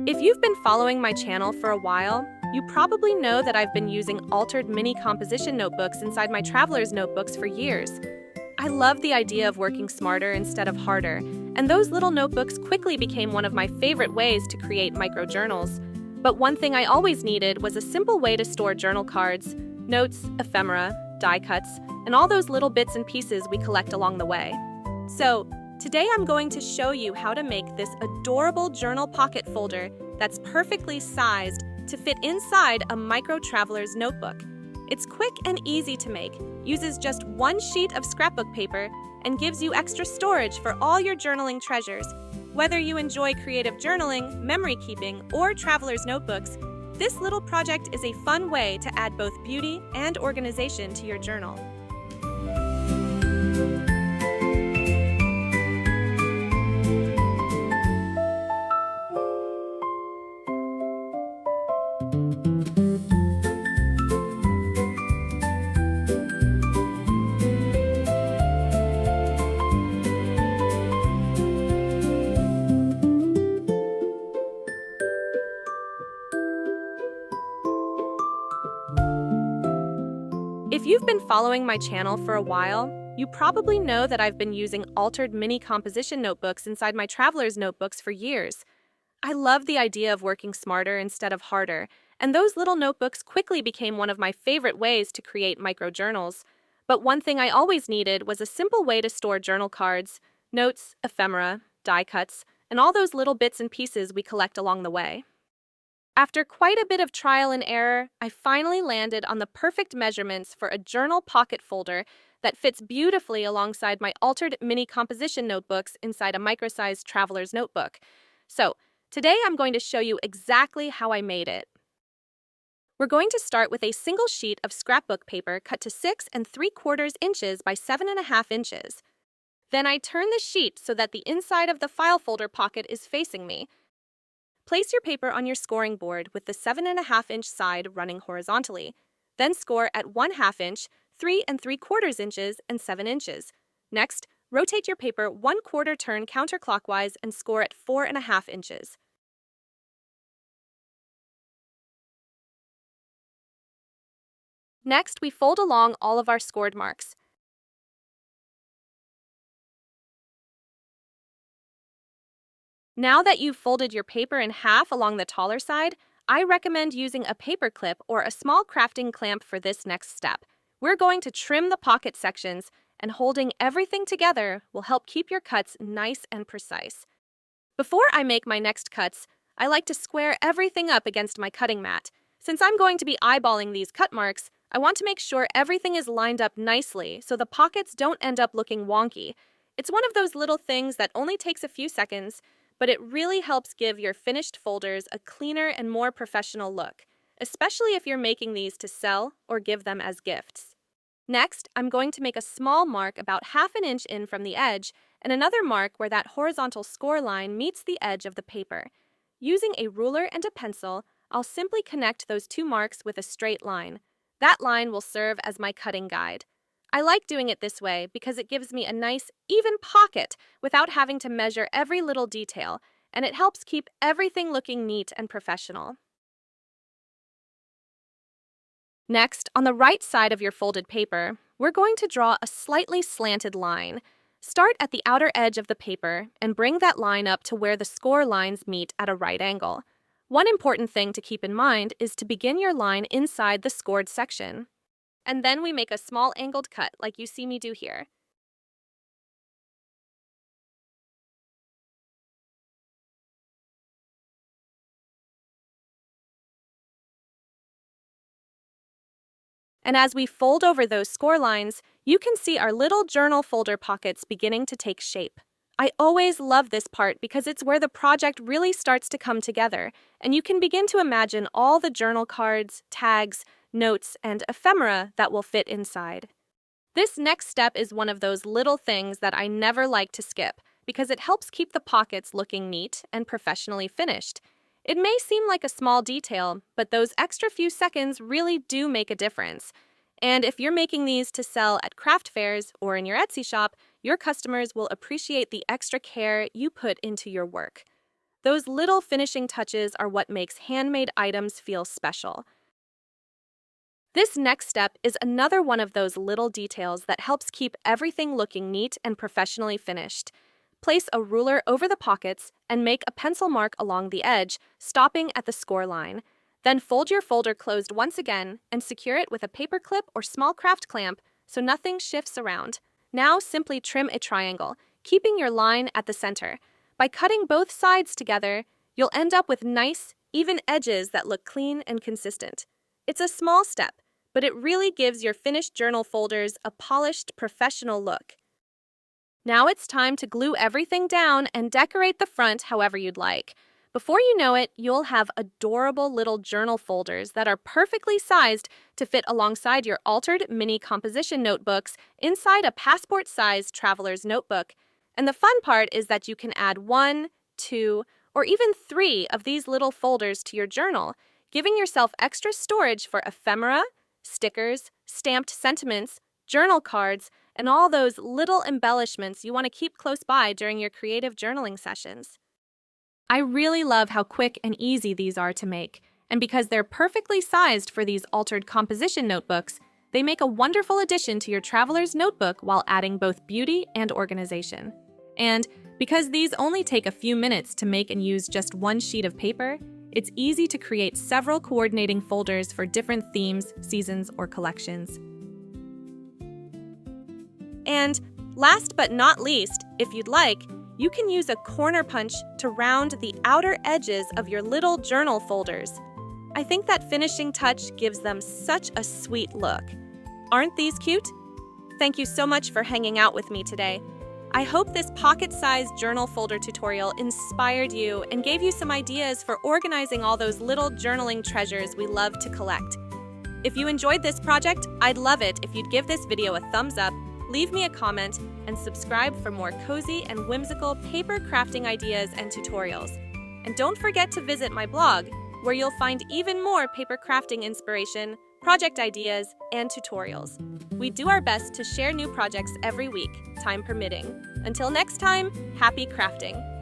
If you've been following my channel for a while, you probably know that I've been using altered mini composition notebooks inside my traveler's notebooks for years. I love the idea of working smarter instead of harder, and those little notebooks quickly became one of my favorite ways to create microjournals. But one thing I always needed was a simple way to store journal cards, notes, ephemera, die cuts, and all those little bits and pieces we collect along the way. So, today I'm going to show you how to make this adorable journal pocket folder that's perfectly sized to fit inside a micro traveler's notebook. It's quick and easy to make, uses just one sheet of scrapbook paper, and gives you extra storage for all your journaling treasures. Whether you enjoy creative journaling, memory keeping, or traveler's notebooks, this little project is a fun way to add both beauty and organization to your journal. If you've been following my channel for a while, you probably know that I've been using altered mini composition notebooks inside my traveler's notebooks for years. I love the idea of working smarter instead of harder, and those little notebooks quickly became one of my favorite ways to create microjournals. But one thing I always needed was a simple way to store journal cards, notes, ephemera, die cuts, and all those little bits and pieces we collect along the way. After quite a bit of trial and error, I finally landed on the perfect measurements for a journal pocket folder that fits beautifully alongside my altered mini composition notebooks inside a micro-sized traveler's notebook. So, today I'm going to show you exactly how I made it. We're going to start with a single sheet of scrapbook paper cut to 6 3/4 inches by 7.5 inches. Then I turn the sheet so that the inside of the file folder pocket is facing me. Place your paper on your scoring board with the 7.5-inch side running horizontally. Then score at 1/2 inch, 3 3/4 inches, and 7 inches. Next, rotate your paper 1/4 turn counterclockwise and score at 4.5 inches. Next, we fold along all of our scored marks. Now that you've folded your paper in half along the taller side, I recommend using a paper clip or a small crafting clamp for this next step. We're going to trim the pocket sections, and holding everything together will help keep your cuts nice and precise. Before I make my next cuts, I like to square everything up against my cutting mat. Since I'm going to be eyeballing these cut marks, I want to make sure everything is lined up nicely so the pockets don't end up looking wonky. It's one of those little things that only takes a few seconds, but it really helps give your finished folders a cleaner and more professional look, especially if you're making these to sell or give them as gifts. Next, I'm going to make a small mark about 1/2 inch in from the edge and another mark where that horizontal score line meets the edge of the paper. Using a ruler and a pencil, I'll simply connect those two marks with a straight line. That line will serve as my cutting guide. I like doing it this way because it gives me a nice, even pocket without having to measure every little detail, and it helps keep everything looking neat and professional. Next, on the right side of your folded paper, we're going to draw a slightly slanted line. Start at the outer edge of the paper and bring that line up to where the score lines meet at a right angle. One important thing to keep in mind is to begin your line inside the scored section. And then we make a small angled cut like you see me do here. And as we fold over those score lines, you can see our little journal folder pockets beginning to take shape. I always love this part because it's where the project really starts to come together, and you can begin to imagine all the journal cards, tags, notes, and ephemera that will fit inside. This next step is one of those little things that I never like to skip because it helps keep the pockets looking neat and professionally finished. It may seem like a small detail, but those extra few seconds really do make a difference. And if you're making these to sell at craft fairs or in your Etsy shop, your customers will appreciate the extra care you put into your work. Those little finishing touches are what makes handmade items feel special. This next step is another one of those little details that helps keep everything looking neat and professionally finished. Place a ruler over the pockets and make a pencil mark along the edge, stopping at the score line. Then fold your folder closed once again and secure it with a paper clip or small craft clamp so nothing shifts around. Now simply trim a triangle, keeping your line at the center. By cutting both sides together, you'll end up with nice, even edges that look clean and consistent. It's a small step, but it really gives your finished journal folders a polished, professional look. Now it's time to glue everything down and decorate the front however you'd like. Before you know it, you'll have adorable little journal folders that are perfectly sized to fit alongside your altered mini composition notebooks inside a passport-sized traveler's notebook. And the fun part is that you can add 1, 2, or even 3 of these little folders to your journal, giving yourself extra storage for ephemera, stickers, stamped sentiments, journal cards, and all those little embellishments you want to keep close by during your creative journaling sessions. I really love how quick and easy these are to make, and because they're perfectly sized for these altered composition notebooks, they make a wonderful addition to your traveler's notebook while adding both beauty and organization. And because these only take a few minutes to make and use just one sheet of paper, it's easy to create several coordinating folders for different themes, seasons, or collections. And last but not least, if you'd like, you can use a corner punch to round the outer edges of your little journal folders. I think that finishing touch gives them such a sweet look. Aren't these cute? Thank you so much for hanging out with me today. I hope this pocket-sized journal folder tutorial inspired you and gave you some ideas for organizing all those little journaling treasures we love to collect. If you enjoyed this project, I'd love it if you'd give this video a thumbs up, leave me a comment, and subscribe for more cozy and whimsical paper crafting ideas and tutorials. And don't forget to visit my blog, where you'll find even more paper crafting inspiration, project ideas, and tutorials. We do our best to share new projects every week, time permitting. Until next time, happy crafting!